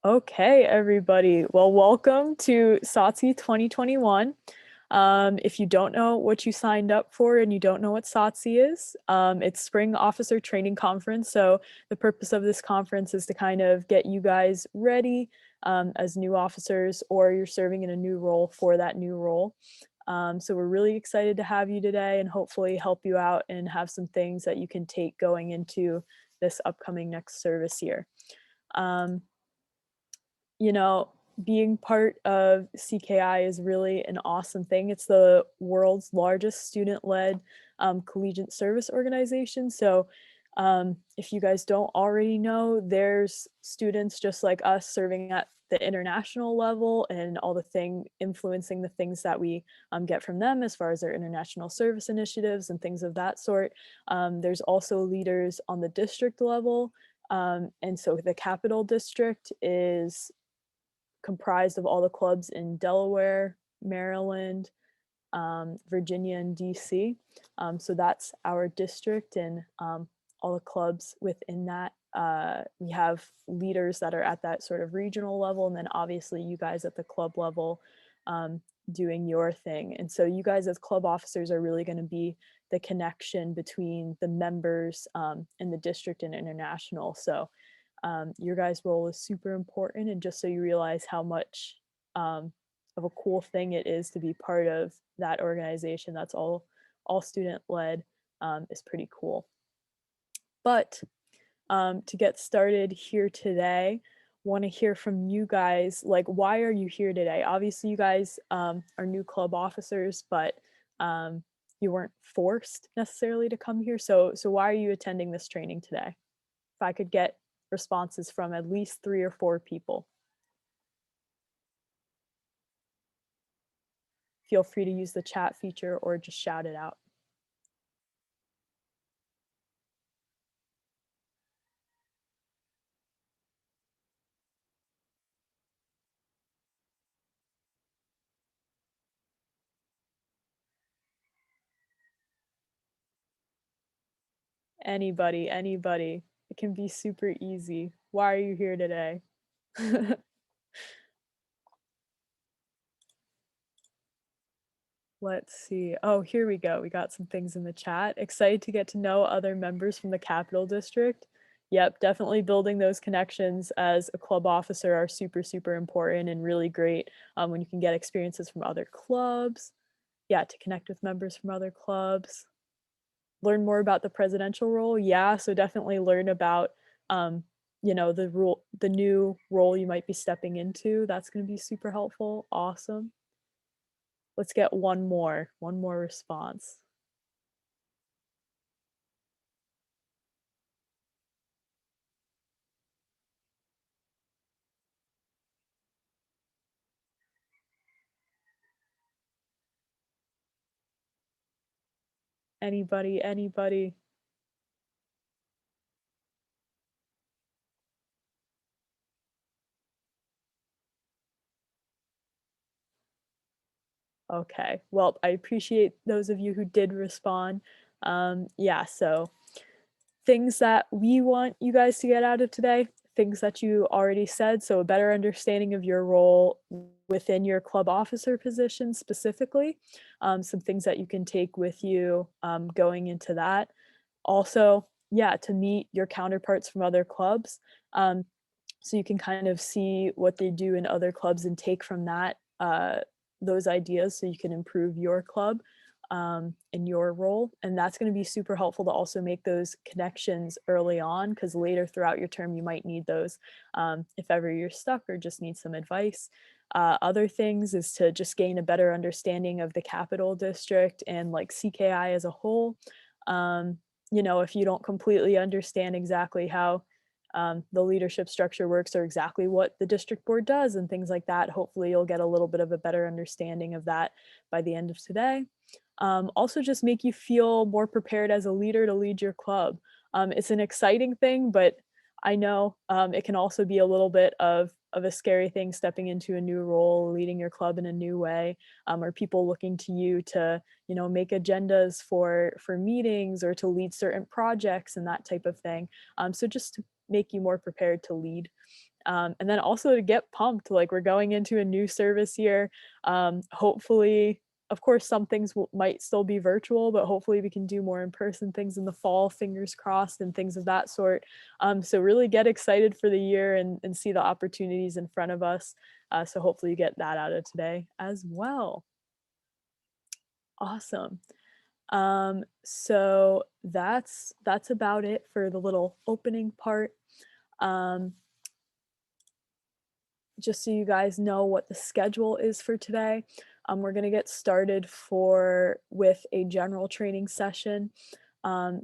Okay, everybody. Well, welcome to SOTC 2021. If you don't know what you signed up for and you don't know what SOTC is, it's Spring Officer Training Conference. So the purpose of this conference is to kind of get you guys ready as new officers, or you're serving in a new role for that new role. So we're really excited to have you today and hopefully help you out and have some things that you can take going into this upcoming next service year. Um, you know, being part of CKI is really an awesome thing. It's the world's largest student-led collegiate service organization. So if you guys don't already know, there's students just like us serving at the international level and all the influencing the things that we get from them as far as their international service initiatives and things of that sort. There's also leaders on the district level. And so the Capital District is comprised of all the clubs in Delaware, Maryland, Virginia, and DC. So that's our district, and all the clubs within that. We have leaders that are at that sort of regional level, and then obviously you guys at the club level doing your thing. And so you guys as club officers are really going to be the connection between the members and the district and international. So your guys' role is super important, and just so you realize how much of a cool thing it is to be part of that organization that's all student led is pretty cool. But to get started here today, want to hear from you guys, like, why are you here today? Obviously you guys are new club officers, but you weren't forced necessarily to come here. So why are you attending this training today? If I could get responses from at least 3 or 4 people. Feel free to use the chat feature or just shout it out. Anybody, anybody. It can be super easy. Why are you here today? Let's see. Oh, here we go. We got some things in the chat. Excited to get to know other members from the Capital District. Yep, definitely building those connections as a club officer are super, super important and really great when you can get experiences from other clubs. Yeah, to connect with members from other clubs. Learn more about the presidential role. Yeah, so definitely learn about the new role you might be stepping into. That's going to be super helpful. Awesome. Let's get one more response. Anybody, anybody? Okay, well, I appreciate those of you who did respond. Yeah, so things that we want you guys to get out of today, things that you already said, so a better understanding of your role within your club officer position specifically, some things that you can take with you going into that. Also, yeah, to meet your counterparts from other clubs, so you can kind of see what they do in other clubs and take from that those ideas so you can improve your club in your role. And that's going to be super helpful to also make those connections early on, because later throughout your term you might need those if ever you're stuck or just need some advice. Other things is to just gain a better understanding of the Capital District and like CKI as a whole. If you don't completely understand exactly how the leadership structure works or exactly what the district board does and things like that, hopefully you'll get a little bit of a better understanding of that by the end of today. Also just make you feel more prepared as a leader to lead your club. It's an exciting thing, but I know it can also be a little bit of a scary thing, stepping into a new role, leading your club in a new way, or people looking to you to, make agendas for meetings or to lead certain projects and that type of thing. So just to make you more prepared to lead. And then also to get pumped, like we're going into a new service year. Hopefully, of course, some things might still be virtual, but hopefully we can do more in-person things in the fall, fingers crossed, and things of that sort. So really get excited for the year and see the opportunities in front of us. So hopefully you get that out of today as well. Awesome. So that's about it for the little opening part. Just so you guys know what the schedule is for today, we're going to get started with a general training session.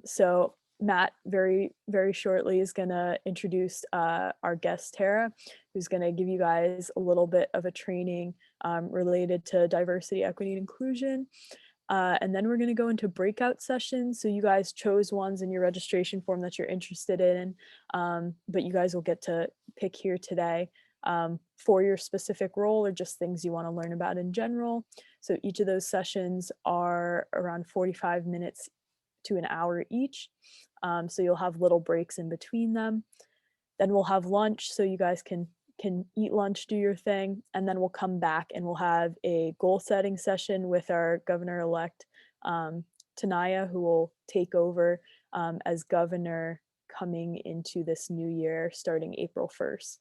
So Matt very, very shortly is going to introduce our guest, Tara, who's going to give you guys a little bit of a training related to diversity, equity, and inclusion. And then we're going to go into breakout sessions. So you guys chose ones in your registration form that you're interested in, but you guys will get to pick here today for your specific role or just things you want to learn about in general. So each of those sessions are around 45 minutes to an hour each. So you'll have little breaks in between them. Then we'll have lunch so you guys can eat lunch, do your thing, and then we'll come back and we'll have a goal setting session with our governor-elect, Tanaya, who will take over as governor coming into this new year starting April 1st.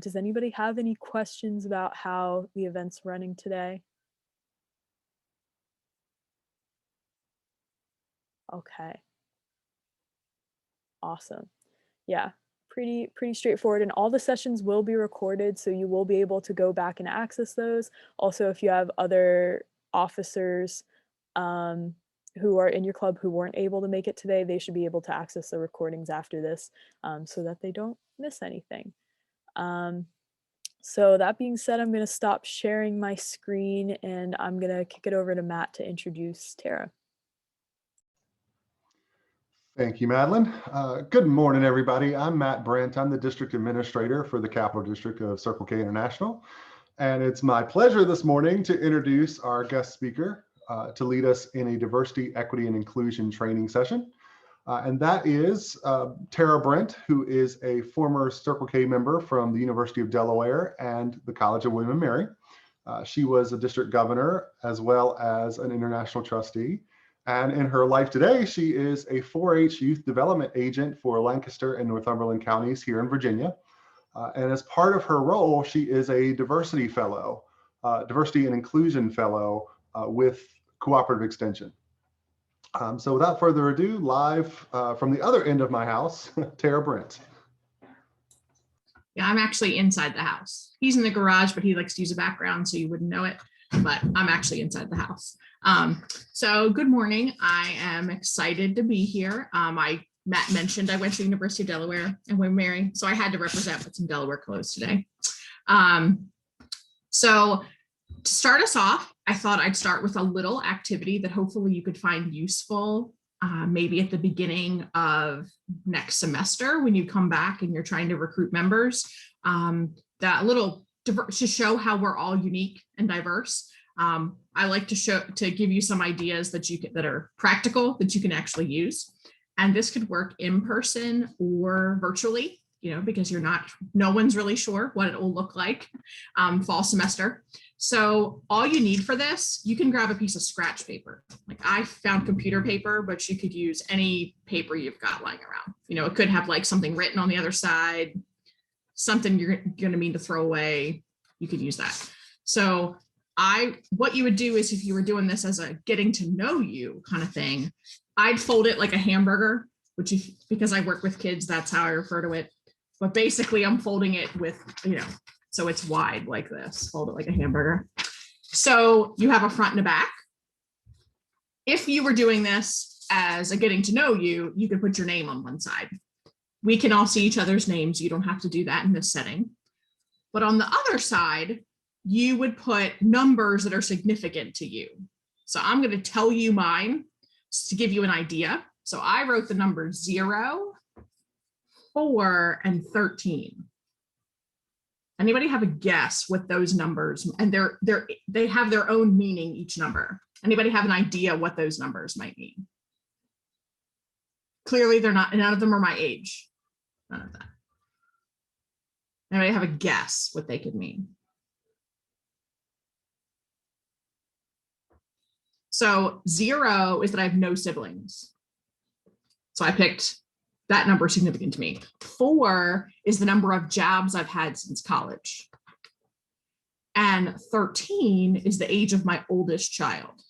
Does anybody have any questions about how the event's running today? Okay. Awesome. Yeah, pretty straightforward, and all the sessions will be recorded, so you will be able to go back and access those. Also, if you have other officers who are in your club who weren't able to make it today, they should be able to access the recordings after this so that they don't miss anything. So that being said, I'm going to stop sharing my screen and I'm going to kick it over to Matt to introduce Tara. Thank you, Madeline. Good morning, everybody. I'm Matt Brent. I'm the District Administrator for the Capital District of Circle K International. And it's my pleasure this morning to introduce our guest speaker to lead us in a diversity, equity, and inclusion training session. And that is Tara Brent, who is a former Circle K member from the University of Delaware and the College of William and Mary. She was a district governor as well as an international trustee. And in her life today, she is a 4-H youth development agent for Lancaster and Northumberland counties here in Virginia. And as part of her role, she is a diversity fellow, diversity and inclusion fellow with Cooperative Extension. So without further ado, live from the other end of my house, Tara Brent. Yeah, I'm actually inside the house. He's in the garage, but he likes to use a background so you wouldn't know it, but I'm actually inside the house. So good morning. I am excited to be here. Matt mentioned I went to the University of Delaware and William and Mary, so I had to represent with some Delaware clothes today. So to start us off, I thought I'd start with a little activity that hopefully you could find useful maybe at the beginning of next semester when you come back and you're trying to recruit members. That little to show how we're all unique and diverse. I like to give you some ideas that are practical that you can actually use. And this could work in person or virtually, because no one's really sure what it will look like fall semester. So all you need for this, you can grab a piece of scratch paper. Like I found computer paper, but you could use any paper you've got lying around. It could have like something written on the other side, something you're going to mean to throw away. You could use that. So what you would do is if you were doing this as a getting to know you kind of thing, I'd fold it like a hamburger, because I work with kids, that's how I refer to it. But basically I'm folding it with, so it's wide like this, fold it like a hamburger. So you have a front and a back. If you were doing this as a getting to know you, you could put your name on one side. We can all see each other's names. You don't have to do that in this setting. But on the other side, you would put numbers that are significant to you. So I'm going to tell you mine to give you an idea. So I wrote the number 0, 4, and 13. Anybody have a guess what those numbers, and they have their own meaning, each number. Anybody have an idea what those numbers might mean? Clearly they're not, none of them are my age. None of that. Anybody have a guess what they could mean? So 0 is that I have no siblings. So I picked that number significant to me. 4 is the number of jobs I've had since college. And 13 is the age of my oldest child.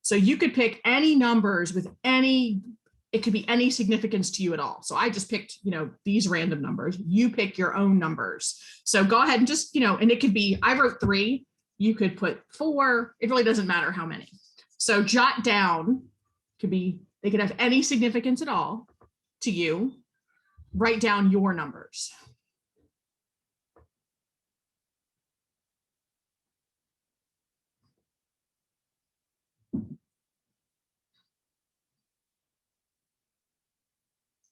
So you could pick any numbers with any, it could be any significance to you at all. So I just picked, these random numbers. You pick your own numbers. So go ahead and just, and it could be, I wrote 3, you could put 4. It really doesn't matter how many. So jot down, they could have any significance at all to you. Write down your numbers.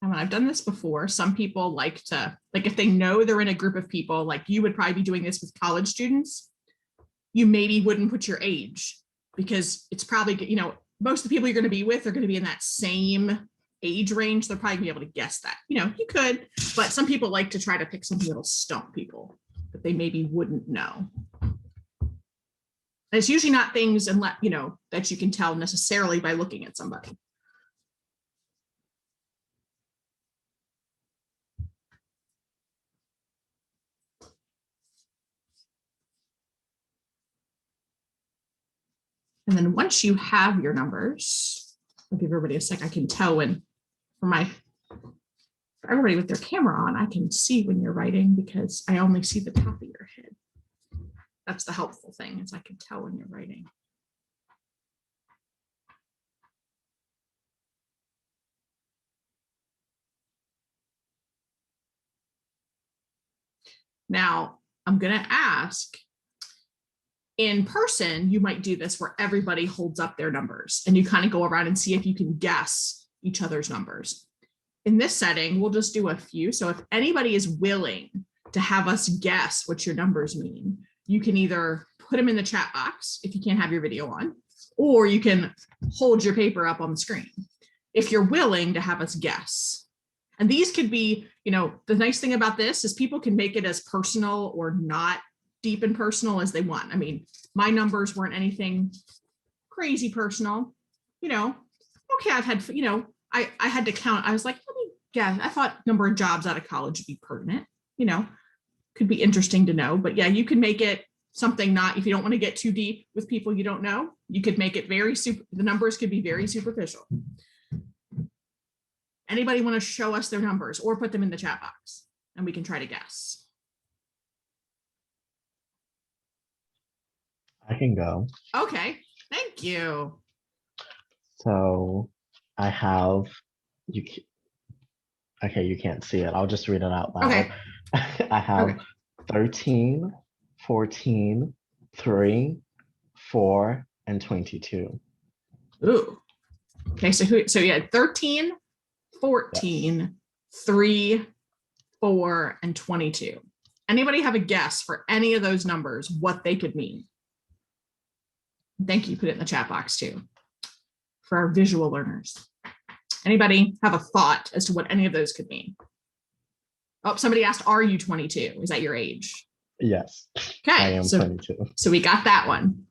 And I've done this before. Some people like to, if they know they're in a group of people, like you would probably be doing this with college students, you maybe wouldn't put your age because it's probably, most of the people you're going to be with are going to be in that same age range. They're probably going to be able to guess that. You could, but some people like to try to pick something that'll stump people that they maybe wouldn't know. And it's usually not things that you can tell necessarily by looking at somebody. And then once you have your numbers, I'll give everybody a sec. I can tell when, for everybody with their camera on, I can see when you're writing because I only see the top of your head. That's the helpful thing, is I can tell when you're writing. Now, I'm going to ask, in person, you might do this where everybody holds up their numbers and you kind of go around and see if you can guess each other's numbers. In this setting, we'll just do a few. So if anybody is willing to have us guess what your numbers mean, you can either put them in the chat box if you can't have your video on, or you can hold your paper up on the screen if you're willing to have us guess. And these could be, the nice thing about this is people can make it as personal or not deep and personal as they want. I mean, my numbers weren't anything crazy personal, okay, I've had, I had to count. I was like, let me guess. I thought number of jobs out of college would be pertinent, could be interesting to know. But yeah, you can make it something not, if you don't want to get too deep with people you don't know, you could make it the numbers could be very superficial. Anybody want to show us their numbers or put them in the chat box and we can try to guess? I can go. Okay, thank you. So I have, okay, you can't see it. I'll just read it out loud. Okay. I have 13, 14, 3, 4, and 22. Ooh. Okay, so you had 13, 14, yes. 3, 4, and 22. Anybody have a guess for any of those numbers, what they could mean? Thank you, put it in the chat box too, for our visual learners. Anybody have a thought as to what any of those could mean? Oh, somebody asked, are you 22? Is that your age? Yes, okay, I am 22. So we got that one.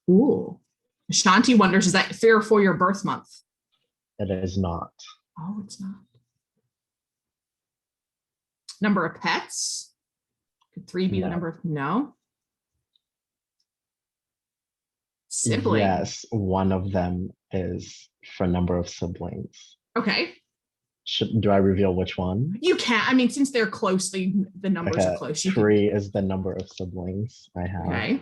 Ooh, Shanti wonders, is that fair for your birth month? It is not. Oh, it's not. Number of pets? Could 3 be the number of, no? Sibling. Yes, one of them is for number of siblings. Okay. Do I reveal which one? You can. I mean, since they're closely, the numbers are close. 3 is the number of siblings I have. Okay.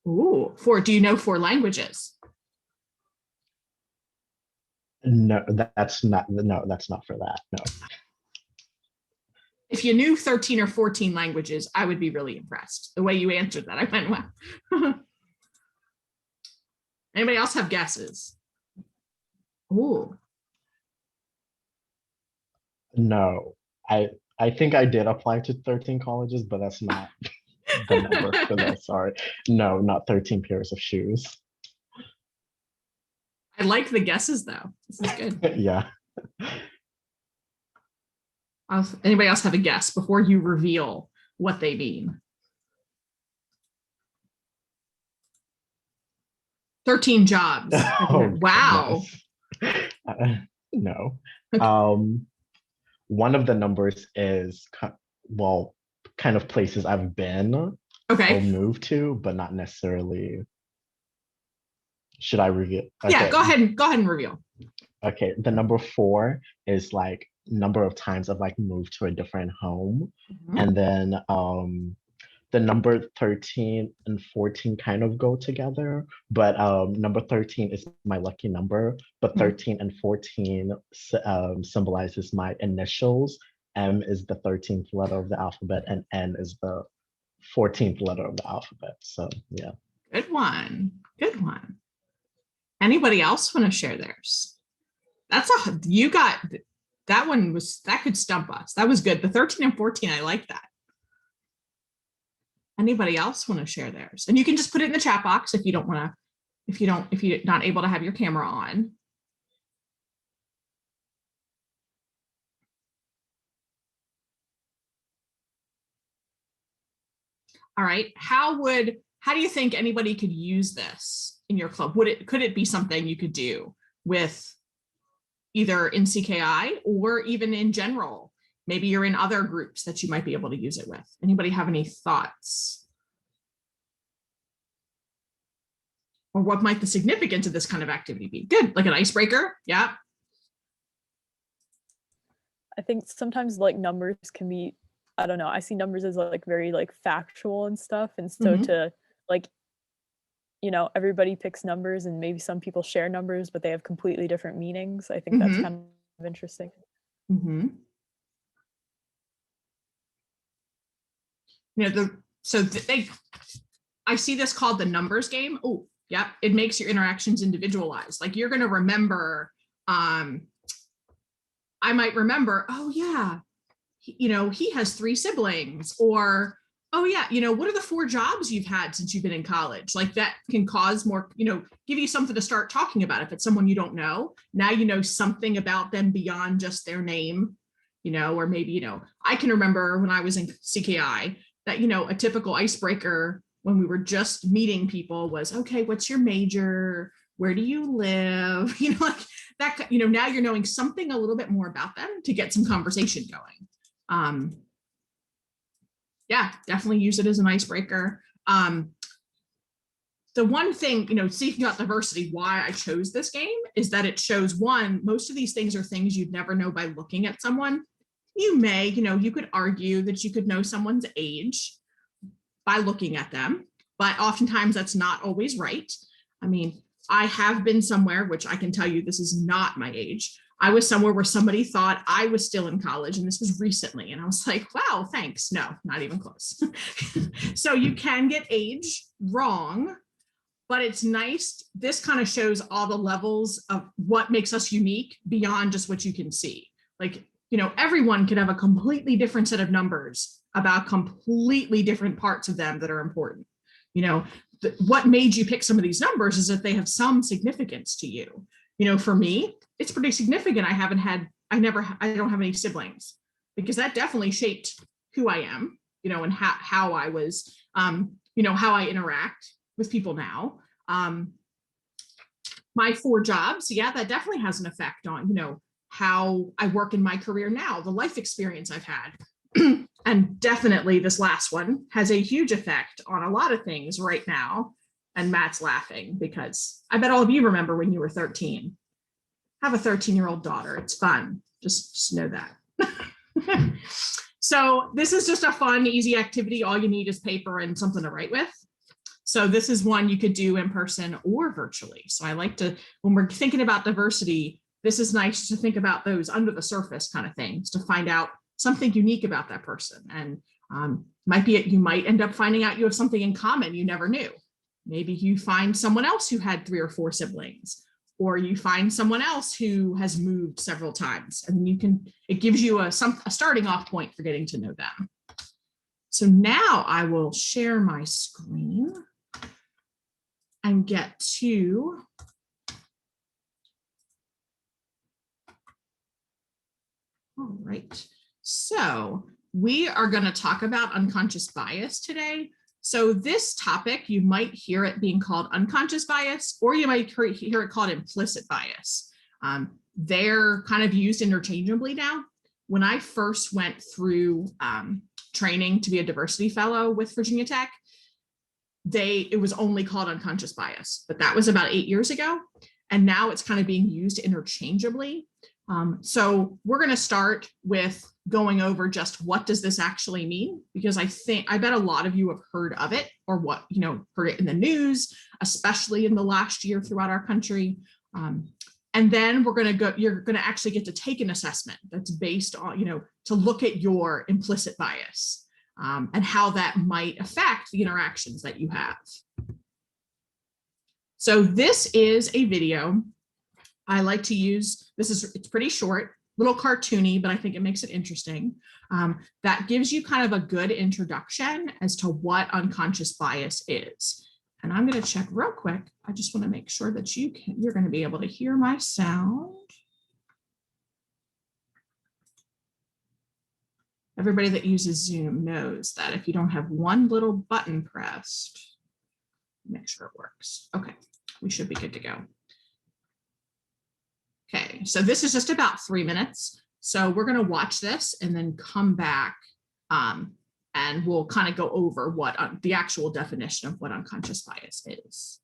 Ooh, 4. Do you know 4 languages? No, that's not for that. No. If you knew 13 or 14 languages, I would be really impressed. The way you answered that, I went, wow. Anybody else have guesses? Ooh. No, I think I did apply to 13 colleges, but that's not the number for that. Sorry. No, not 13 pairs of shoes. I like the guesses though. This is good. Yeah. Anybody else have a guess before you reveal what they mean? 13 jobs. Oh, wow. No. Okay. One of the numbers is, well, kind of places I've been or Okay. moved to, but not necessarily. Should I reveal? Yeah, Okay. go ahead and reveal. Okay, the number 4 is like number of times I've like moved to a different home. Mhm. And then the number 13 and 14 kind of go together, but number 13 is my lucky number, but 13 and 14 symbolizes my initials. M is the 13th letter of the alphabet, and N is the 14th letter of the alphabet. So yeah. Good one. Good one. Anybody else want to share theirs? You got that one. That could stump us. That was good. The 13 and 14, I like that. Anybody else want to share theirs? And you can just put it in the chat box if you don't want to, if you're not able to have your camera on. All right. How do you think anybody could use this in your club? Could it be something you could do with either in CKI or even in general? Maybe you're in other groups that you might be able to use it with. Anybody have any thoughts? Or what might the significance of this kind of activity be? Good, like an icebreaker, yeah. I think sometimes like numbers can be, I don't know, I see numbers as like very like factual and stuff. And so to like, you know, everybody picks numbers and maybe some people share numbers, but they have completely different meanings. I think that's kind of interesting. You know, I see this called the numbers game. Oh, yeah, it makes your interactions individualized. Like you're going to remember, I might remember, oh yeah, he has 3 siblings, or, oh yeah, what are the 4 jobs you've had since you've been in college? Like that can cause more, give you something to start talking about. If it's someone you don't know, now you know something about them beyond just their name, or maybe, I can remember when I was in CKI that, a typical icebreaker when we were just meeting people was, okay, what's your major? Where do you live? Like that, now you're knowing something a little bit more about them to get some conversation going. Yeah, definitely use it as an icebreaker. The one thing, speaking about diversity, why I chose this game is that it shows, one, most of these things are things you'd never know by looking at someone. You may, you could argue that you could know someone's age by looking at them, but oftentimes that's not always right. I mean, I have been somewhere, which I can tell you this is not my age. I was somewhere where somebody thought I was still in college, and this was recently. And I was like, wow, thanks. No, not even close. So you can get age wrong, but it's nice. This kind of shows all the levels of what makes us unique beyond just what you can see. Like, everyone could have a completely different set of numbers about completely different parts of them that are important. What made you pick some of these numbers is that they have some significance to you. For me, it's pretty significant. I don't have any siblings, because that definitely shaped who I am, and how I was, how I interact with people now. My 4 jobs, yeah, that definitely has an effect on, how I work in my career now, the life experience I've had. And definitely this last one has a huge effect on a lot of things right now. And Matt's laughing because I bet all of you remember when you were 13. Have a 13-year-old daughter. It's fun. Just know that. So this is just a fun, easy activity. All you need is paper and something to write with. So this is one you could do in person or virtually. So I like to, when we're thinking about diversity, this is nice to think about those under the surface kind of things, to find out something unique about that person. And you might end up finding out you have something in common you never knew. Maybe you find someone else who had 3 or 4 siblings, or you find someone else who has moved several times, and it gives you a starting off point for getting to know them. So now I will share my screen and get to all right. So we are going to talk about unconscious bias today. So this topic, you might hear it being called unconscious bias, or you might hear it called implicit bias. They're kind of used interchangeably now. When I first went through training to be a diversity fellow with Virginia Tech, it was only called unconscious bias, but that was about 8 years ago. And now it's kind of being used interchangeably. So we're going to start with going over just what does this actually mean, because I bet a lot of you have heard of it, or heard it in the news, especially in the last year throughout our country. And then you're going to actually get to take an assessment that's based on, to look at your implicit bias and how that might affect the interactions that you have. So this is a video I like to use. It's pretty short, little cartoony, but I think it makes it interesting. That gives you kind of a good introduction as to what unconscious bias is. And I'm going to check real quick. I just want to make sure that you're going to be able to hear my sound. Everybody that uses Zoom knows that if you don't have one little button pressed, make sure it works. Okay, we should be good to go. Okay, so this is just about 3 minutes. So we're going to watch this and then come back and we'll kind of go over what the actual definition of what unconscious bias is.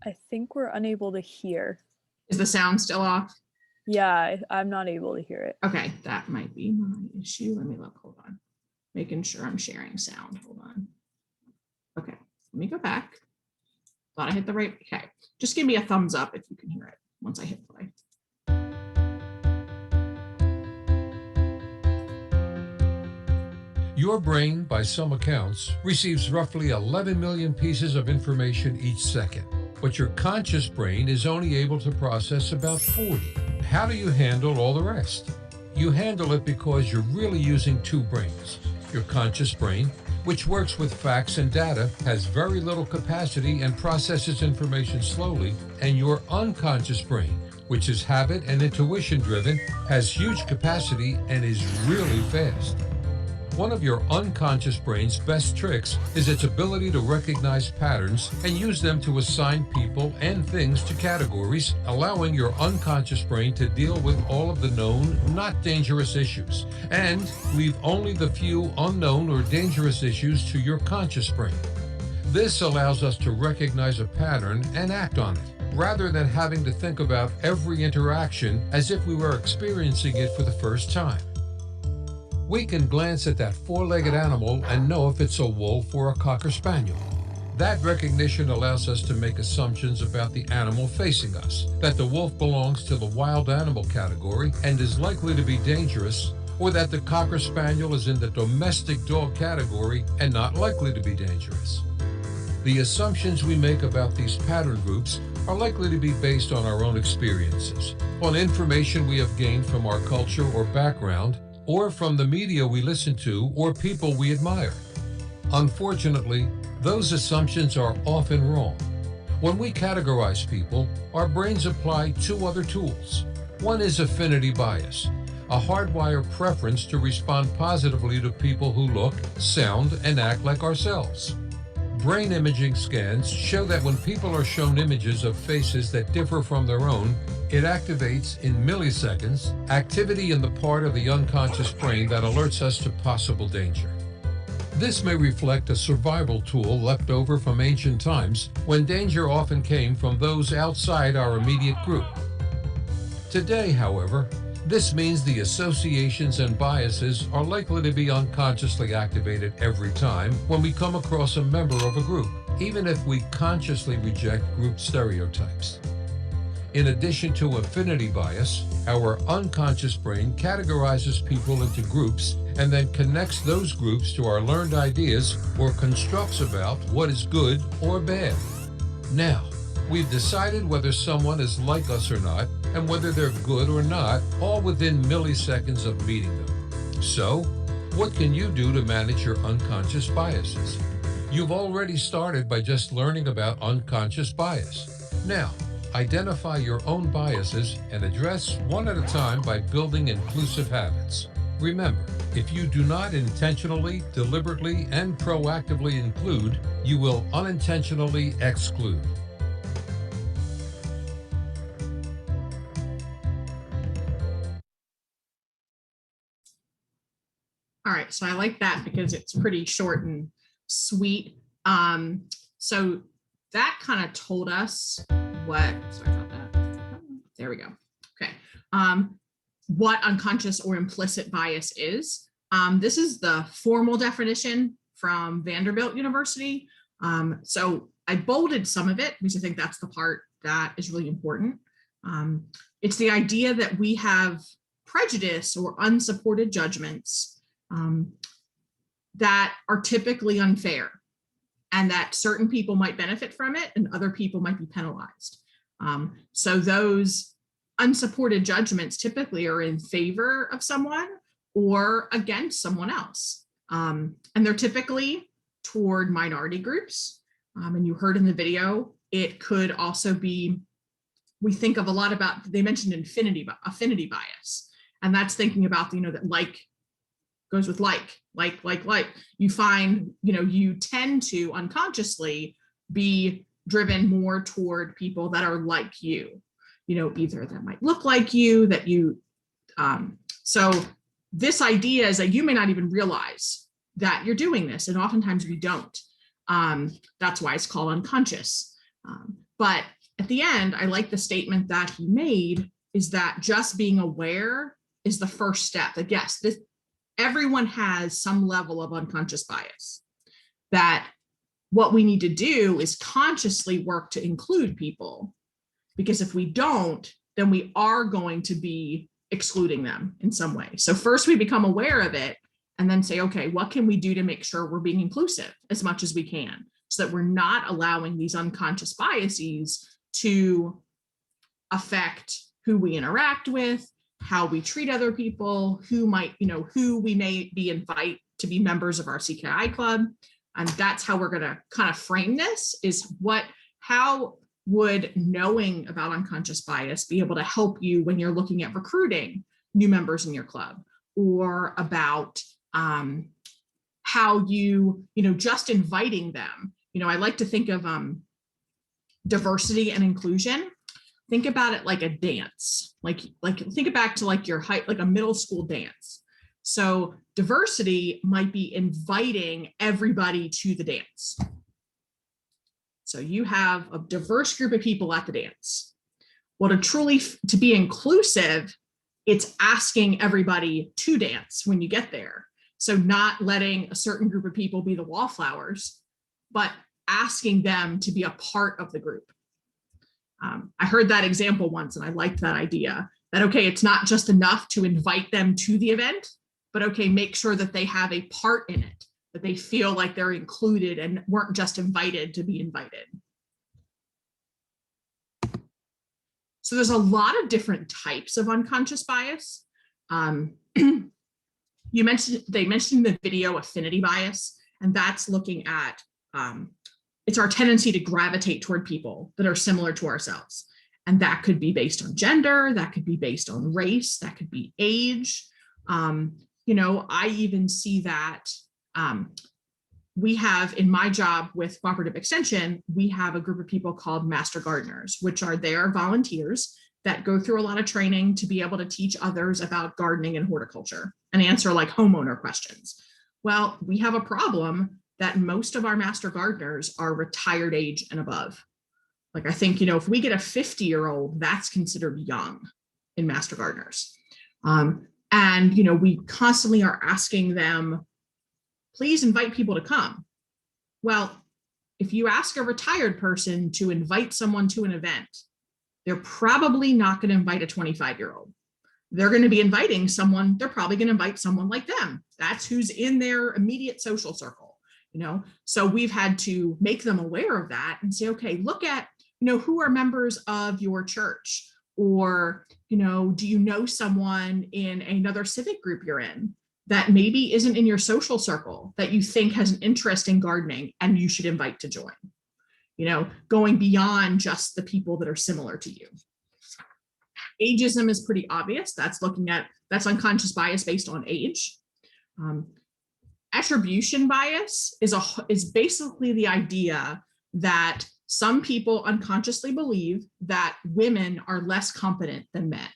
I think we're unable to hear. Is the sound still off? Yeah, I'm not able to hear it. Okay, that might be my issue. Let me look, hold on. Making sure I'm sharing sound, hold on. Okay, let me go back. Thought I hit the right, okay. Just give me a thumbs up if you can hear it once I hit play. Your brain, by some accounts, receives roughly 11 million pieces of information each second, but your conscious brain is only able to process about 40. How do you handle all the rest? You handle it because you're really using 2 brains. Your conscious brain, which works with facts and data, has very little capacity and processes information slowly, and your unconscious brain, which is habit and intuition driven, has huge capacity and is really fast. One of your unconscious brain's best tricks is its ability to recognize patterns and use them to assign people and things to categories, allowing your unconscious brain to deal with all of the known, not dangerous issues, and leave only the few unknown or dangerous issues to your conscious brain. This allows us to recognize a pattern and act on it, rather than having to think about every interaction as if we were experiencing it for the first time. We can glance at that 4-legged animal and know if it's a wolf or a cocker spaniel. That recognition allows us to make assumptions about the animal facing us, that the wolf belongs to the wild animal category and is likely to be dangerous, or that the cocker spaniel is in the domestic dog category and not likely to be dangerous. The assumptions we make about these pattern groups are likely to be based on our own experiences, on information we have gained from our culture or background, or from the media we listen to or people we admire. Unfortunately, those assumptions are often wrong. When we categorize people, our brains apply 2 other tools. One is affinity bias, a hardwired preference to respond positively to people who look, sound, and act like ourselves. Brain imaging scans show that when people are shown images of faces that differ from their own, it activates in milliseconds activity in the part of the unconscious brain that alerts us to possible danger. This may reflect a survival tool left over from ancient times when danger often came from those outside our immediate group. Today, however, This means the associations and biases are likely to be unconsciously activated every time when we come across a member of a group, even if we consciously reject group stereotypes. In addition to affinity bias, our unconscious brain categorizes people into groups and then connects those groups to our learned ideas or constructs about what is good or bad. Now, we've decided whether someone is like us or not, and whether they're good or not, all within milliseconds of meeting them. So, what can you do to manage your unconscious biases? You've already started by just learning about unconscious bias. Now, identify your own biases and address one at a time by building inclusive habits. Remember, if you do not intentionally, deliberately, and proactively include, you will unintentionally exclude. All right, so I like that because it's pretty short and sweet. So that kind of told us what, sorry about that. There we go. Okay. What unconscious or implicit bias is. This is the formal definition from Vanderbilt University. So I bolded some of it because I think that's the part that is really important. It's the idea that we have prejudice or unsupported judgments that are typically unfair, and that certain people might benefit from it and other people might be penalized. So those unsupported judgments typically are in favor of someone or against someone else. And they're typically toward minority groups. And you heard in the video, it could also be, we think of a lot about, they mentioned affinity bias. And that's thinking about, that like goes with like. You find, you tend to unconsciously be driven more toward people that are like you, either that might look like you, that you, so this idea is that you may not even realize that you're doing this. And oftentimes we don't. That's why it's called unconscious. But at the end, I like the statement that he made is that just being aware is the first step. That yes, everyone has some level of unconscious bias, that what we need to do is consciously work to include people, because if we don't, then we are going to be excluding them in some way. So first we become aware of it and then say, okay, what can we do to make sure we're being inclusive as much as we can, so that we're not allowing these unconscious biases to affect who we interact with, how we treat other people, who we may be invite to be members of our CKI club. And that's how we're going to kind of frame this, is how would knowing about unconscious bias be able to help you when you're looking at recruiting new members in your club, or about how just inviting them. I like to think of diversity and inclusion. Think about it like a dance, like think it back to like your height, like a middle school dance. So diversity might be inviting everybody to the dance. So you have a diverse group of people at the dance. Well, to be inclusive, it's asking everybody to dance when you get there. So not letting a certain group of people be the wallflowers, but asking them to be a part of the group. I heard that example once and I liked that idea that, okay, it's not just enough to invite them to the event, but okay, make sure that they have a part in it, that they feel like they're included and weren't just invited to be invited. So there's a lot of different types of unconscious bias. They mentioned in the video affinity bias, and that's looking at it's our tendency to gravitate toward people that are similar to ourselves. And that could be based on gender, that could be based on race, that could be age. I even see that we have, in my job with Cooperative Extension, we have a group of people called Master Gardeners, which are their volunteers that go through a lot of training to be able to teach others about gardening and horticulture and answer like homeowner questions. Well, we have a problem that most of our Master Gardeners are retired age and above. Like I think, if we get a 50-year-old, that's considered young in Master Gardeners. And, we constantly are asking them, please invite people to come. Well, if you ask a retired person to invite someone to an event, they're probably not going to invite a 25-year-old. They're going to be inviting someone, they're probably going to invite someone like them. That's who's in their immediate social circle, So we've had to make them aware of that and say, okay, look at, who are members of your church, or, do you know someone in another civic group you're in that maybe isn't in your social circle that you think has an interest in gardening and you should invite to join, going beyond just the people that are similar to you. Ageism is pretty obvious. That's unconscious bias based on age. Attribution bias is basically the idea that some people unconsciously believe that women are less competent than men,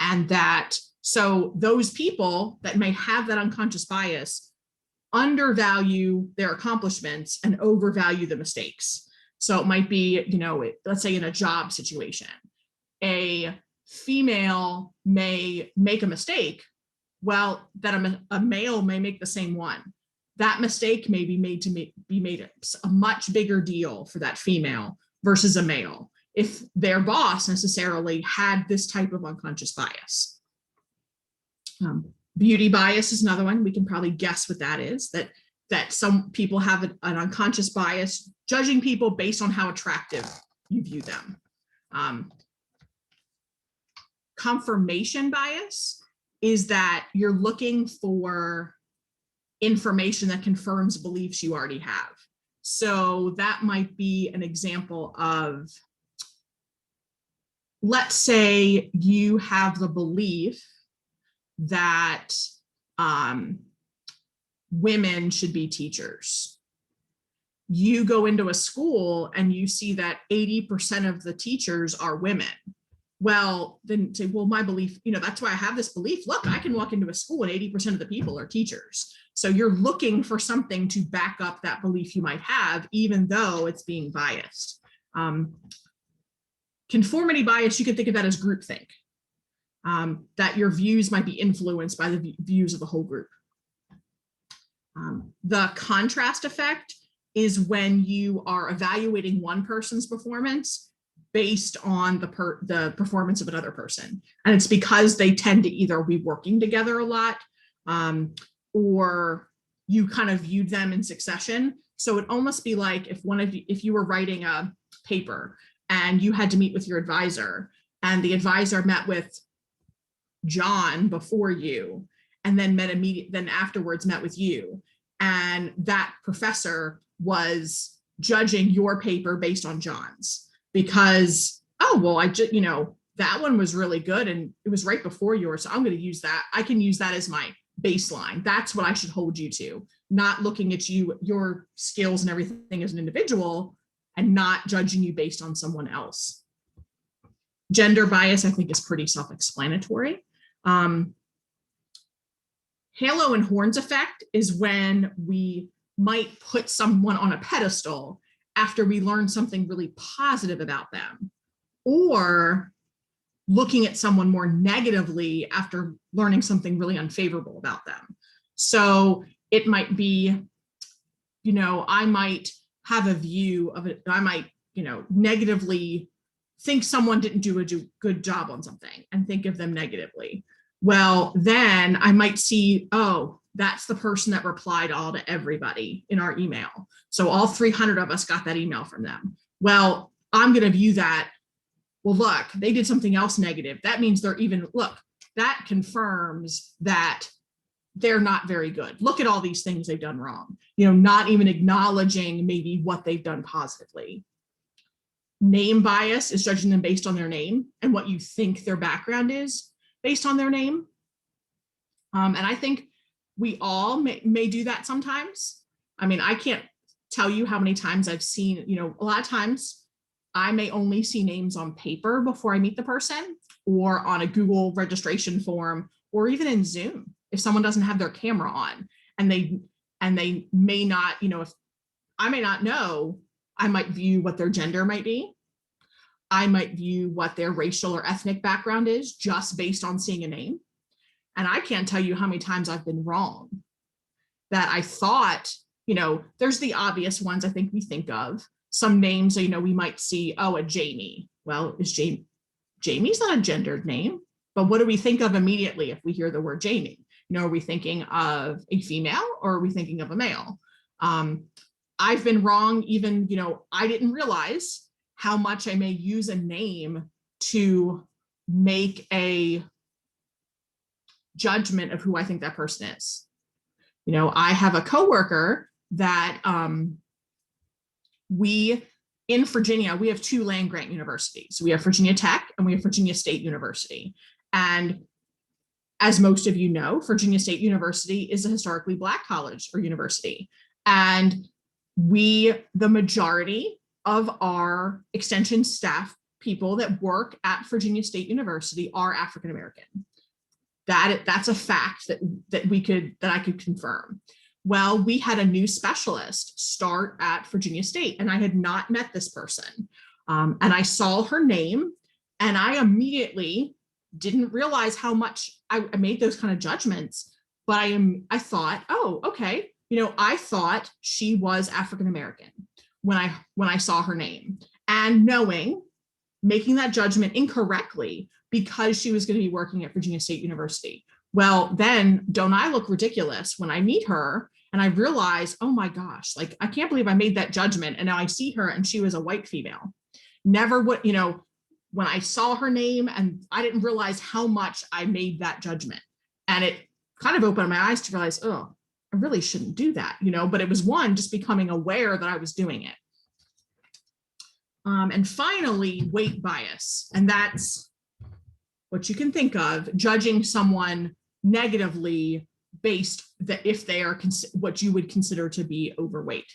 and that so those people that may have that unconscious bias undervalue their accomplishments and overvalue the mistakes. So it might be, let's say in a job situation, a female may make a mistake, well, that a male may make the same one. That mistake may be made a much bigger deal for that female versus a male if their boss necessarily had this type of unconscious bias. Beauty bias is another one. We can probably guess what that is, that some people have an unconscious bias judging people based on how attractive you view them. Confirmation bias is that you're looking for information that confirms beliefs you already have. So that might be an example of, let's say you have the belief that women should be teachers. You go into a school and you see that 80% of the teachers are women. Well, then say, well, my belief, that's why I have this belief. Look, I can walk into a school and 80% of the people are teachers. So you're looking for something to back up that belief you might have, even though it's being biased. Conformity bias, you can think of that as groupthink, that your views might be influenced by the views of the whole group. The contrast effect is when you are evaluating one person's performance based on the performance of another person. And it's because they tend to either be working together a lot, or you kind of viewed them in succession. So it almost be like if you were writing a paper and you had to meet with your advisor, and the advisor met with John before you, and then then afterwards met with you, and that professor was judging your paper based on John's, because, oh, well, that one was really good and it was right before yours, so I'm going to use that. I can use that as my baseline. That's what I should hold you to, not looking at your skills and everything as an individual and not judging you based on someone else. Gender bias, I think, is pretty self-explanatory. Halo and horns effect is when we might put someone on a pedestal after we learn something really positive about them, or looking at someone more negatively after learning something really unfavorable about them. So it might be, I might have a view of it. I might, negatively think someone didn't do a good job on something and think of them negatively. Well, then I might see, oh, that's the person that replied all to everybody in our email. So all 300 of us got that email from them. Well, I'm going to view that. Well, look, they did something else negative. That means that confirms that they're not very good. Look at all these things they've done wrong, not even acknowledging maybe what they've done positively. Name bias is judging them based on their name and what you think their background is based on their name. And I think we all may do that sometimes. I mean, I can't tell you how many times I've seen, a lot of times I may only see names on paper before I meet the person, or on a Google registration form, or even in Zoom, if someone doesn't have their camera on and they may not, if I may not know, I might view what their gender might be. I might view what their racial or ethnic background is just based on seeing a name. And I can't tell you how many times I've been wrong, that I thought, there's the obvious ones I think we think of. Some names, we might see, a Jamie. Well, is Jamie's not a gendered name, but what do we think of immediately if we hear the word Jamie? Are we thinking of a female or are we thinking of a male? I've been wrong even, I didn't realize how much I may use a name to make a judgment of who I think that person is. I have a coworker that in Virginia, we have 2 land grant universities. We have Virginia Tech and we have Virginia State University. And as most of you know, Virginia State University is a historically Black college or university. And the majority of our extension staff people that work at Virginia State University are African American. That's a fact that I could confirm. Well, we had a new specialist start at Virginia State, and I had not met this person. And I saw her name, and I immediately didn't realize how much I made those kind of judgments. But I thought, oh, okay, I thought she was African American when I saw her name, and making that judgment incorrectly because she was going to be working at Virginia State University. Well, then don't I look ridiculous when I meet her and I realize, oh my gosh, like, I can't believe I made that judgment. And now I see her and she was a white female. Never would, when I saw her name, and I didn't realize how much I made that judgment. And it kind of opened my eyes to realize, oh, I really shouldn't do that, but it was just becoming aware that I was doing it. And finally, weight bias. And that's what you can think of, judging someone negatively based that if they are what you would consider to be overweight.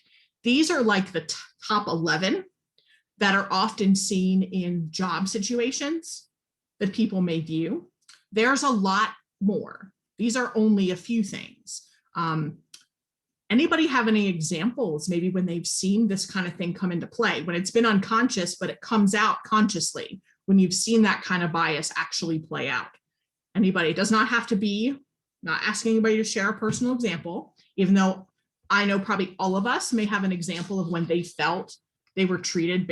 These are like the top 11 that are often seen in job situations that people may view. There's a lot more. These are only a few things. Anybody have any examples, maybe when they've seen this kind of thing come into play, when it's been unconscious, but it comes out consciously, when you've seen that kind of bias actually play out? Anybody? It does not have to be, not asking anybody to share a personal example, even though I know probably all of us may have an example of when they felt they were treated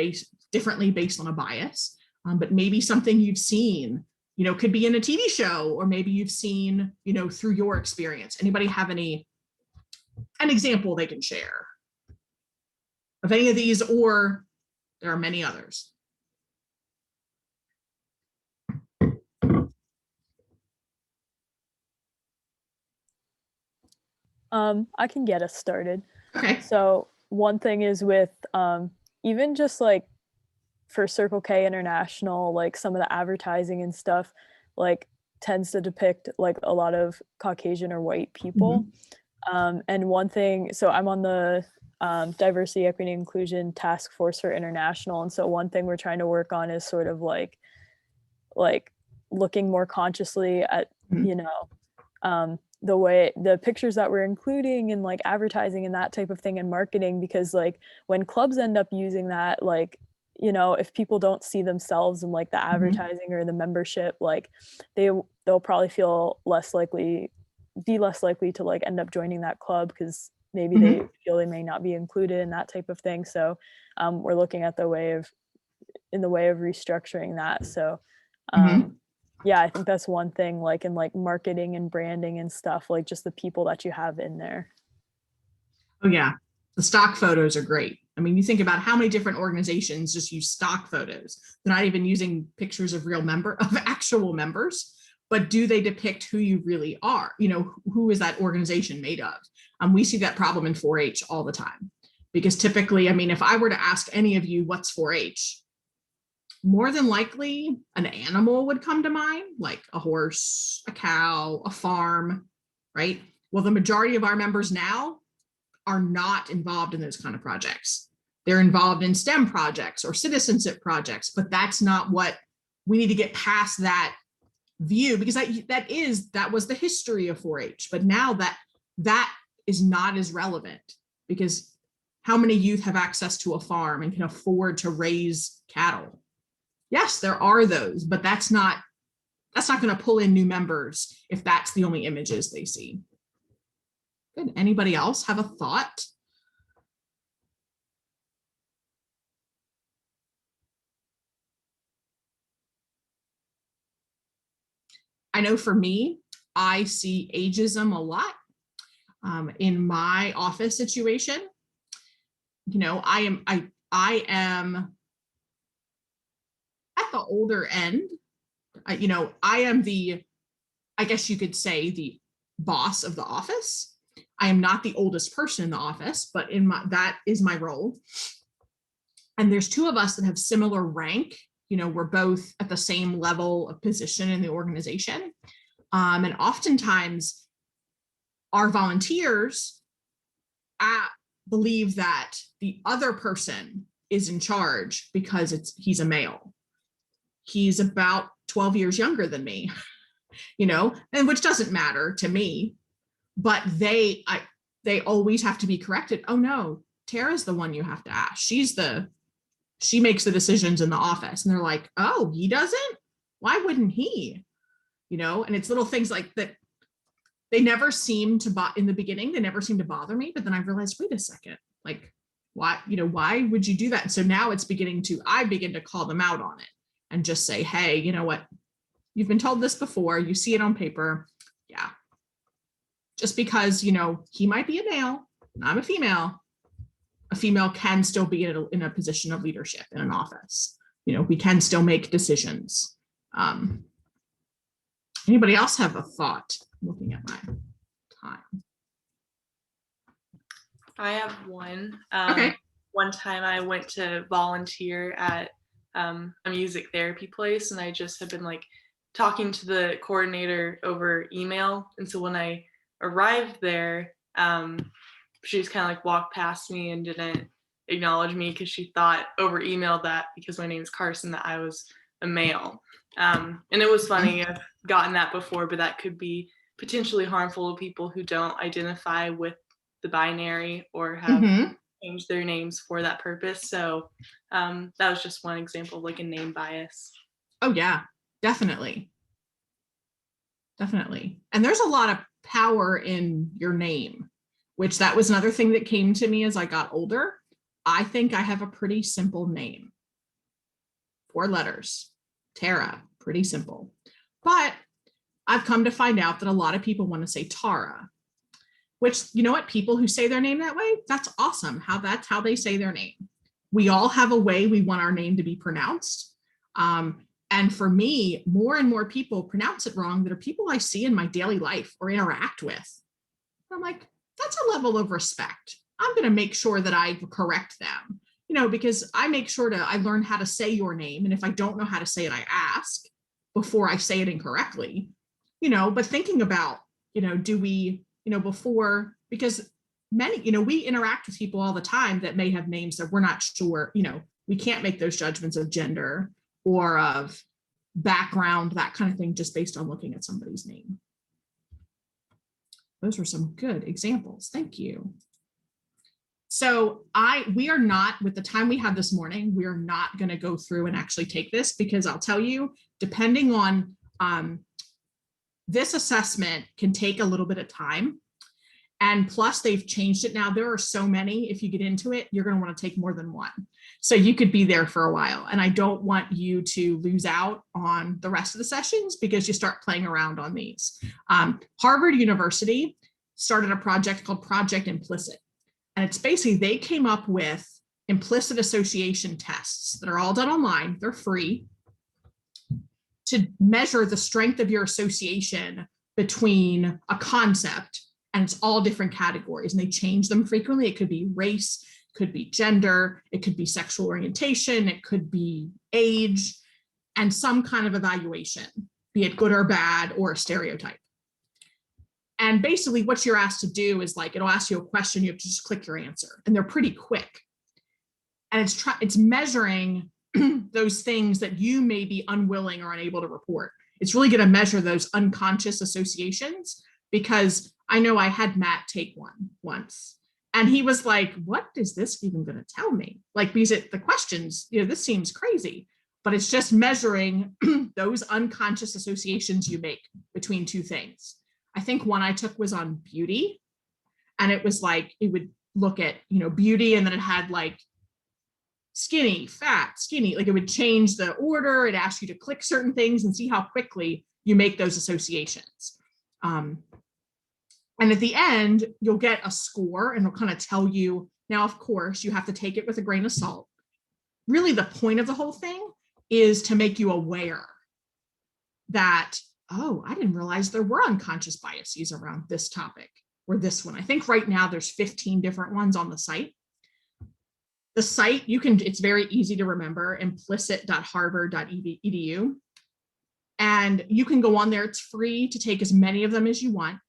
differently based on a bias, but maybe something you've seen, could be in a TV show, or maybe you've seen, through your experience. Anybody have an example they can share of any of these, or there are many others? I can get us started. Okay. So one thing is with even just like for Circle K International, like some of the advertising and stuff like tends to depict like a lot of Caucasian or white people. And one thing, so I'm on the Diversity, Equity, and Inclusion Task Force for International. And so one thing we're trying to work on is sort of like looking more consciously at, the pictures that we're including in like advertising and that type of thing and marketing, because like when clubs end up using that, like, if people don't see themselves in like the advertising or the membership, like they'll probably feel less likely to like end up joining that club because maybe they feel they may not be included in that type of thing. So we're looking at the way of restructuring that. So yeah, I think that's one thing, like in like marketing and branding and stuff, like just the people that you have in there. Oh yeah, the stock photos are great. I mean, you think about how many different organizations just use stock photos. They're not even using pictures of actual members, but do they depict who you really are? Who is that organization made of? We see that problem in 4-H all the time, because typically, I mean, if I were to ask any of you what's 4-H, more than likely an animal would come to mind, like a horse, a cow, a farm, right? Well, the majority of our members now are not involved in those kind of projects. They're involved in STEM projects or citizenship projects, but that's not what we need to get past that view, because that was the history of 4-H. But now that is not as relevant, because how many youth have access to a farm and can afford to raise cattle? Yes, there are those, but that's not that's not going to pull in new members if that's the only images they see. Good. Anybody else have a thought? I know for me, I see ageism a lot in my office situation. You know, I am at the older end. You know, I am I guess you could say, the boss of the office. I am not the oldest person in the office, but that is my role. And there's two of us that have similar rank. You know, we're both at the same level of position in the organization. And oftentimes our volunteers believe that the other person is in charge because he's a male. He's about 12 years younger than me, you know, and which doesn't matter to me, but they always have to be corrected. Oh no, Tara's the one you have to ask. She makes the decisions in the office. And they're like, oh, he doesn't? Why wouldn't he? You know, and it's little things like that. They never seem to, in the beginning, they never seem to bother me. But then I realized, wait a second, like, why would you do that? And so now I begin to call them out on it and just say, hey, you know what? You've been told this before. You see it on paper. Yeah. Just because, you know, he might be a male and I'm a female can still be in a position of leadership in an office. You know, we can still make decisions. Anybody else have a thought? Looking at my time. I have one. Okay. One time I went to volunteer at a music therapy place, and I just had been like talking to the coordinator over email. And so when I arrived there, she just kind of like walked past me and didn't acknowledge me because she thought over email that because my name is Carson that I was a male. And it was funny, I've gotten that before, but that could be potentially harmful to people who don't identify with the binary or have changed their names for that purpose. So that was just one example of like a name bias. Oh yeah, definitely. Definitely. And there's a lot of power in your name, which that was another thing that came to me as I got older. I think I have a pretty simple name. 4 letters. Tara, pretty simple. But I've come to find out that a lot of people want to say Tara, which, you know what, people who say their name that way, that's awesome. That's how they say their name. We all have a way we want our name to be pronounced. And for me, more and more people pronounce it wrong that are people I see in my daily life or interact with. I'm like, that's a level of respect. I'm going to make sure that I correct them, you know, because I make sure I learn how to say your name. And if I don't know how to say it, I ask before I say it incorrectly, you know, but thinking about, you know, do we, you know, before, because many, you know, we interact with people all the time that may have names that we're not sure, you know, we can't make those judgments of gender or of background, that kind of thing, just based on looking at somebody's name. Those were some good examples. Thank you. So we are not, with the time we have this morning, we are not going to go through and actually take this, because I'll tell you, depending on this assessment can take a little bit of time. And plus they've changed it now. There are so many, if you get into it, you're going to want to take more than one. So you could be there for a while. And I don't want you to lose out on the rest of the sessions because you start playing around on these. Harvard University started a project called Project Implicit. And it's basically, they came up with implicit association tests that are all done online. They're free to measure the strength of your association between a concept, and it's all different categories, and they change them frequently. It could be race, could be gender, it could be sexual orientation, it could be age, and some kind of evaluation, be it good or bad or a stereotype. And basically what you're asked to do is, like, it'll ask you a question, you have to just click your answer, and they're pretty quick. And it's measuring those things that you may be unwilling or unable to report. It's really going to measure those unconscious associations, because I know I had Matt take one once, and he was like, what is this even going to tell me? Like, because the questions, you know, this seems crazy. but it's just measuring those unconscious associations you make between two things. I think one I took was on beauty, and it was like, it would look at, beauty, and then it had like skinny, fat, skinny, like it would change the order. It asked you to click certain things and see how quickly you make those associations. And at the end, you'll get a score, and it'll kind of tell you, now, of course, you have to take it with a grain of salt. Really, the point of the whole thing is to make you aware that, oh, I didn't realize there were unconscious biases around this topic or this one. I think right now there's 15 different ones on the site. The site, it's very easy to remember, implicit.harvard.edu. And you can go on there. It's free to take as many of them as you want.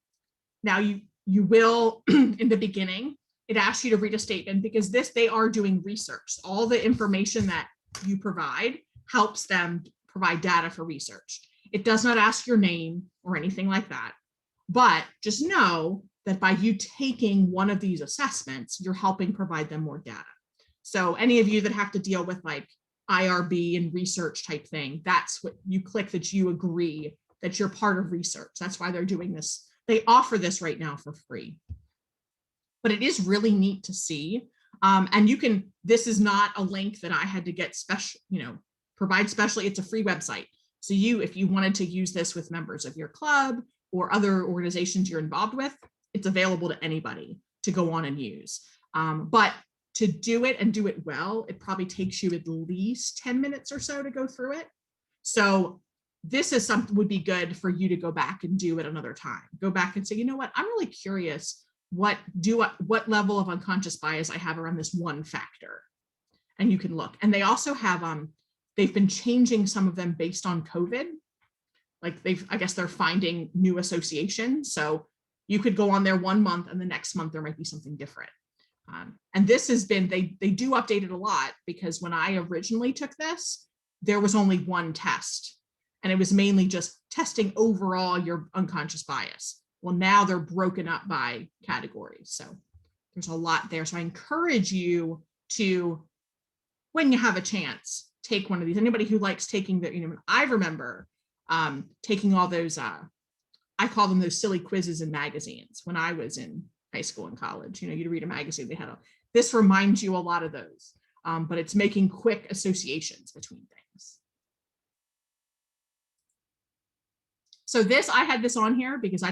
Now you will, in the beginning, it asks you to read a statement, because they are doing research. All the information that you provide helps them provide data for research. It does not ask your name or anything like that, but just know that by you taking one of these assessments, you're helping provide them more data. So any of you that have to deal with like IRB and research type thing, that's what you click, that you agree that you're part of research. That's why they're doing this. They offer this right now for free, but it is really neat to see. And this is not a link that I had to get provide specially. It's a free website. So if you wanted to use this with members of your club or other organizations you're involved with, it's available to anybody to go on and use. But to do it and do it well, it probably takes you at least 10 minutes or so to go through it. So this is something would be good for you to go back and do at another time. Go back and say, you know what, I'm really curious what level of unconscious bias I have around this one factor. And you can look. And they also have, they've been changing some of them based on COVID. Like I guess they're finding new associations. So you could go on there 1 month, and the next month there might be something different. And this has been, they do update it a lot, because when I originally took this, there was only one test, and it was mainly just testing overall your unconscious bias. Well, now they're broken up by categories. So there's a lot there. So I encourage you to, when you have a chance, take one of these. Anybody who likes taking I remember taking all those, I call them those silly quizzes in magazines when I was in high school and college. You'd read a magazine, this reminds you a lot of those, but it's making quick associations between things. So I had this on here because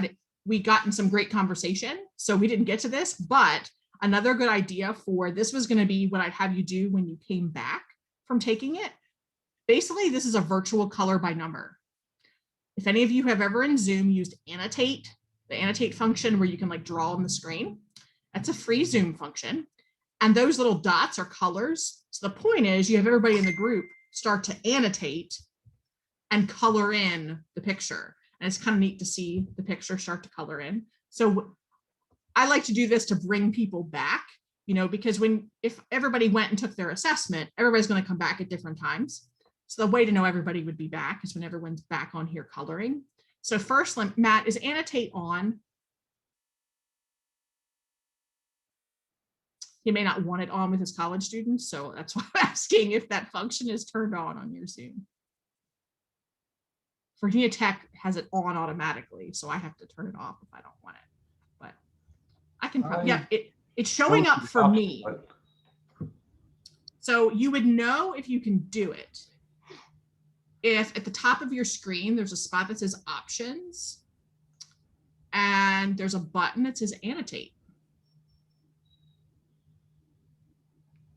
we got in some great conversation, so we didn't get to this, but another good idea for this was going to be what I'd have you do when you came back from taking it. Basically, this is a virtual color by number. If any of you have ever in Zoom used Annotate, the Annotate function where you can like draw on the screen, that's a free Zoom function. And those little dots are colors. So the point is you have everybody in the group start to annotate and color in the picture. And it's kind of neat to see the picture start to color in. So I like to do this to bring people back, because if everybody went and took their assessment, everybody's going to come back at different times. So the way to know everybody would be back is when everyone's back on here coloring. So first, Matt, is Annotate on? He may not want it on with his college students, so that's why I'm asking if that function is turned on your Zoom. Virginia Tech has it on automatically, so I have to turn it off if I don't want it. But I can probably, it's showing up for me. So you would know if you can do it if at the top of your screen there's a spot that says Options, and there's a button that says Annotate.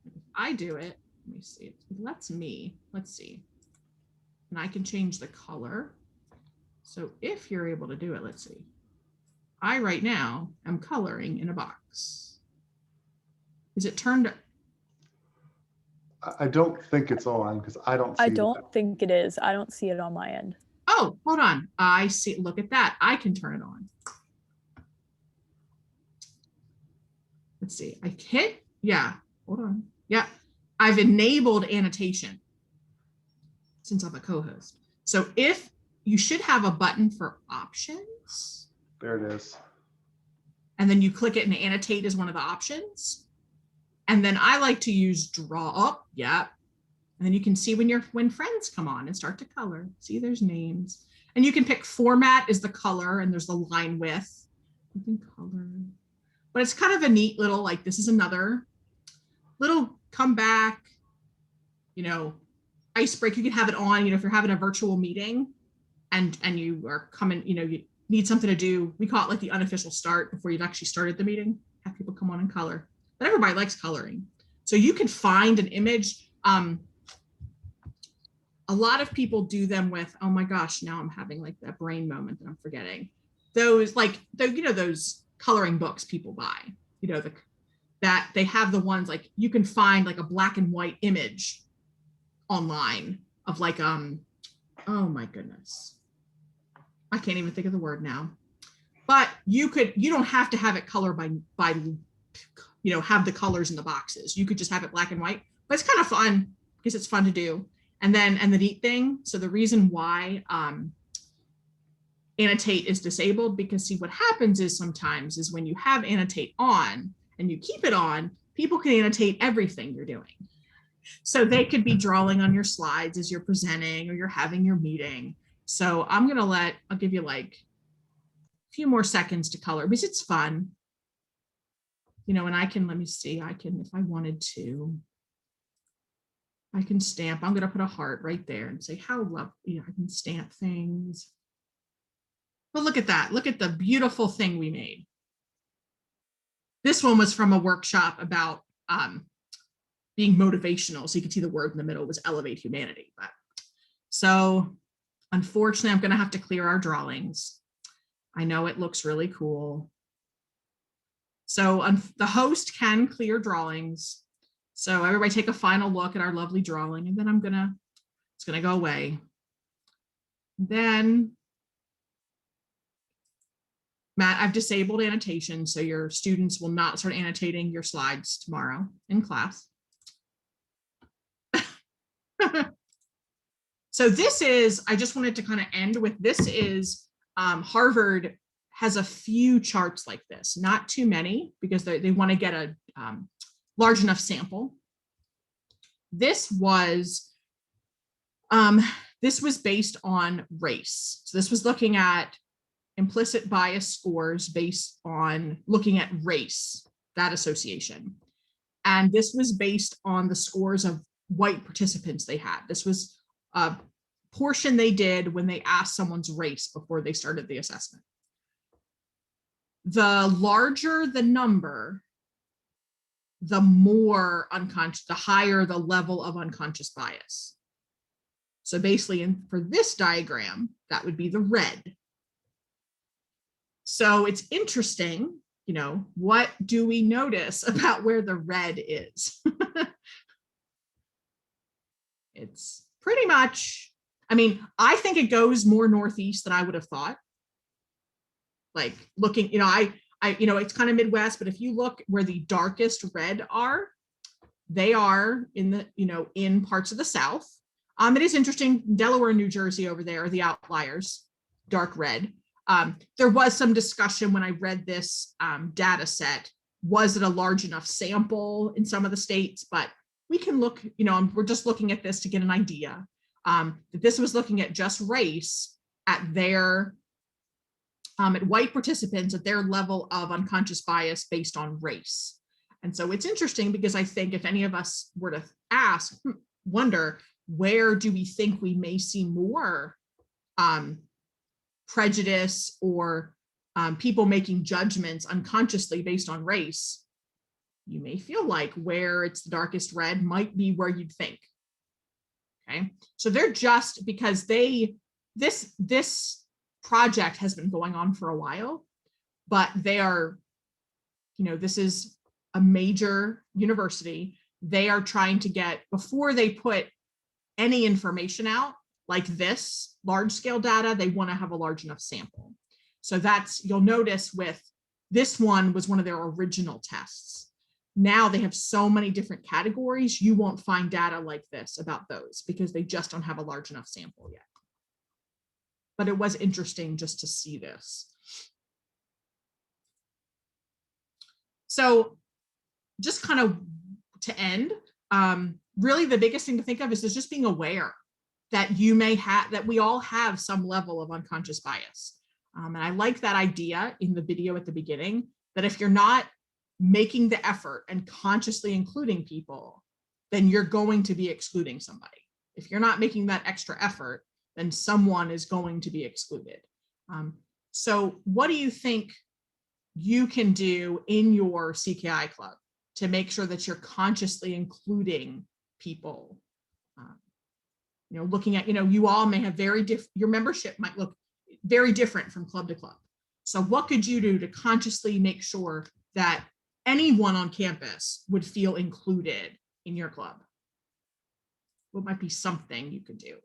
If I do it, let me see, it lets me, let's see. And I can change the color. So if you're able to do it, let's see. I right now am coloring in a box. Is it turned? I don't think it's on because I don't see that. Think it is. I don't see it on my end. Oh, hold on. I see. Look at that. I can turn it on. Let's see. I hit. Yeah. Hold on. Yeah. I've enabled annotation since I'm a co-host. So if you should have a button for options. There it is. And then you click it and annotate is one of the options. And then I like to use draw up. Yeah. And then you can see when friends come on and start to color. See, there's names. And you can pick format is the color, and there's the line width. You can color. But it's kind of a neat little, like, this is another little comeback, you know, icebreaker. You can have it on, you know, if you're having a virtual meeting and you are coming, you know, you need something to do. We call it like the unofficial start before you've actually started the meeting. Have people come on and color. But everybody likes coloring. So you can find an image. A lot of people do them with, oh my gosh, now I'm having like that brain moment that I'm forgetting. Those like, you know, those coloring books people buy, you know, that they have the ones like you can find like a black and white image online of like, oh my goodness. I can't even think of the word now, but you don't have to have it colored by, you know, have the colors in the boxes. You could just have it black and white, but it's kind of fun because it's fun to do. And the neat thing, so the reason why annotate is disabled, because see what happens is sometimes is when you have annotate on and you keep it on, people can annotate everything you're doing. So they could be drawing on your slides as you're presenting or you're having your meeting. So I'll give you like a few more seconds to color because it's fun. You know, and I can, let me see, I can, if I wanted to, I can stamp. I'm going to put a heart right there and say how lovely. You know, I can stamp things. But look at that. Look at the beautiful thing we made. This one was from a workshop about being motivational. So you can see the word in the middle was elevate humanity. But so unfortunately, I'm going to have to clear our drawings. I know it looks really cool. So the host can clear drawings. So everybody take a final look at our lovely drawing, and then it's gonna go away. Then, Matt, I've disabled annotation, so your students will not start annotating your slides tomorrow in class. So this is, I just wanted to kind of end with, this is Harvard has a few charts like this, not too many, because they want to get a large enough sample. This was based on race. So this was looking at implicit bias scores based on looking at race, that association. And this was based on the scores of white participants they had. This was a portion they did when they asked someone's race before they started the assessment. The larger the number, the more unconscious, the higher the level of unconscious bias. So basically, for this diagram, that would be the red. So it's interesting, you know, what do we notice about where the red is? It's pretty much, I mean, I think it goes more northeast than I would have thought. Like looking, you know, you know, it's kind of Midwest, but if you look where the darkest red are, they are in the, you know, in parts of the South. It is interesting, Delaware and New Jersey over there are the outliers, dark red. There was some discussion when I read this data set, was it a large enough sample in some of the states? But we can look, you know, we're just looking at this to get an idea. That this was looking at just race at their, at white participants at their level of unconscious bias based on race. And so it's interesting because I think if any of us were to ask, wonder, where do we think we may see more prejudice or people making judgments unconsciously based on race? You may feel like where it's the darkest red might be where you'd think. Okay, so they're just because this project has been going on for a while, but they are, you know, this is a major university. They are trying to get, before they put any information out like this large scale data, they want to have a large enough sample. So that's, you'll notice with this one was one of their original tests. Now they have so many different categories, you won't find data like this about those because they just don't have a large enough sample yet. But it was interesting just to see this. So just kind of to end, really the biggest thing to think of is just being aware that you may have, that we all have some level of unconscious bias. And I like that idea in the video at the beginning, that if you're not making the effort and consciously including people, then you're going to be excluding somebody. If you're not making that extra effort, then someone is going to be excluded. So what do you think you can do in your CKI club to make sure that you're consciously including people? You know, looking at, you know, you all may have very different, your membership might look very different from club to club. So what could you do to consciously make sure that anyone on campus would feel included in your club? What might be something you could do?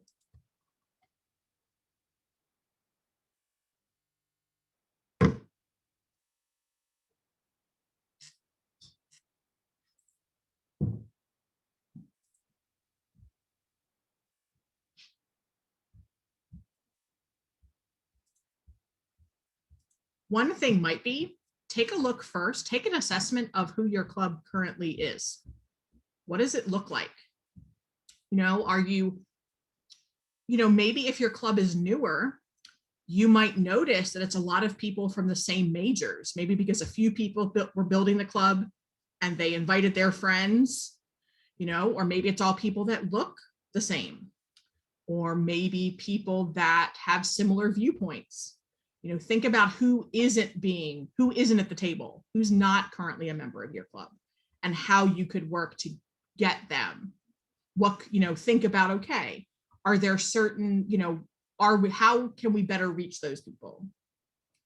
One thing might be, take a look first, take an assessment of who your club currently is. What does it look like? You know, are you, you know, maybe if your club is newer, you might notice that it's a lot of people from the same majors, maybe because a few people were building the club and they invited their friends, you know, or maybe it's all people that look the same, or maybe people that have similar viewpoints. You know, think about who isn't at the table, who's not currently a member of your club, and how you could work to get them. What, you know, think about, okay, are there certain, you know, how can we better reach those people,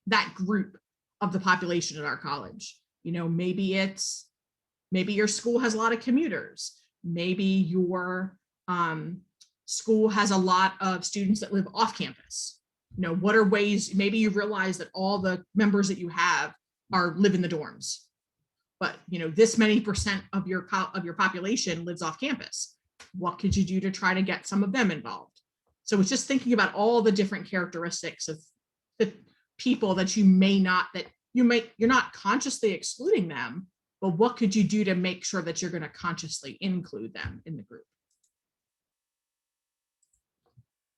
that group of the population at our college? You know, maybe your school has a lot of commuters. Maybe your school has a lot of students that live off campus. You know, what are ways, maybe you realize that all the members that you have live in the dorms, but you know, this many percent of your population lives off campus. What could you do to try to get some of them involved? So it's just thinking about all the different characteristics of the people that you're not consciously excluding them, but what could you do to make sure that you're going to consciously include them in the group?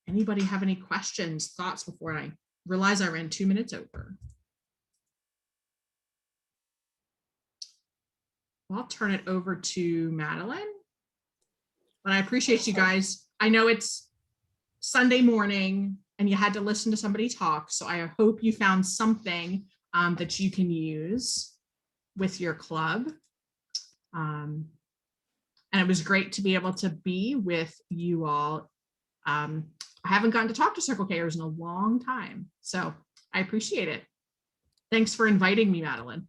Anybody have any questions, thoughts before I realize I ran 2 minutes over? Well, I'll turn it over to Madeline. But I appreciate you guys. I know it's Sunday morning and you had to listen to somebody talk, so I hope you found something that you can use with your club. And it was great to be able to be with you all. I haven't gotten to talk to Circle Kers in a long time, so I appreciate it. Thanks for inviting me, Madeline.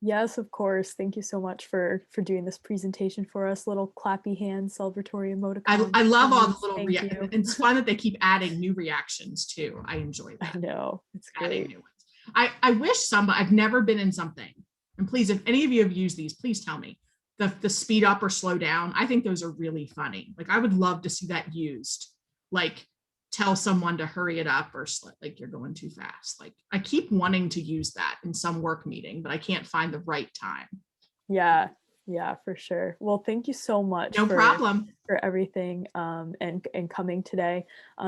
Yes, of course. Thank you so much for doing this presentation for us. Little clappy hands, celebratory emoticons. I love all the little reactions. It's fun that they keep adding new reactions too. I enjoy that. I know, it's great. New ones. I wish I've never been in something, and please, if any of you have used these, please tell me. The speed up or slow down, I think those are really funny. Like I would love to see that used. Like tell someone to hurry it up, or like you're going too fast. Like I keep wanting to use that in some work meeting, but I can't find the right time. Yeah, for sure. Well, thank you so much. No problem. For everything and coming today.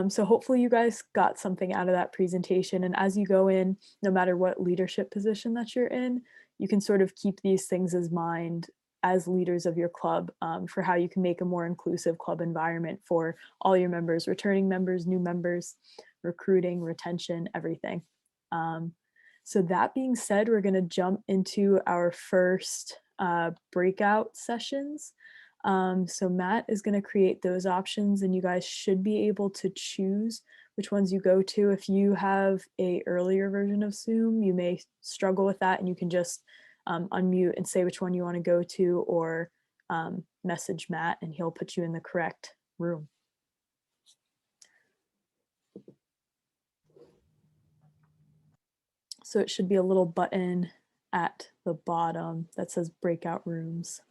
So hopefully you guys got something out of that presentation. And as you go in, no matter what leadership position that you're in, you can sort of keep these things as mind as leaders of your club for how you can make a more inclusive club environment for all your members, returning members, new members, recruiting, retention, everything. So that being said, we're going to jump into our first breakout sessions. So Matt is going to create those options and you guys should be able to choose which ones you go to. If you have an earlier version of Zoom, you may struggle with that and you can just unmute and say which one you want to go to, or message Matt and he'll put you in the correct room. So it should be a little button at the bottom that says breakout rooms.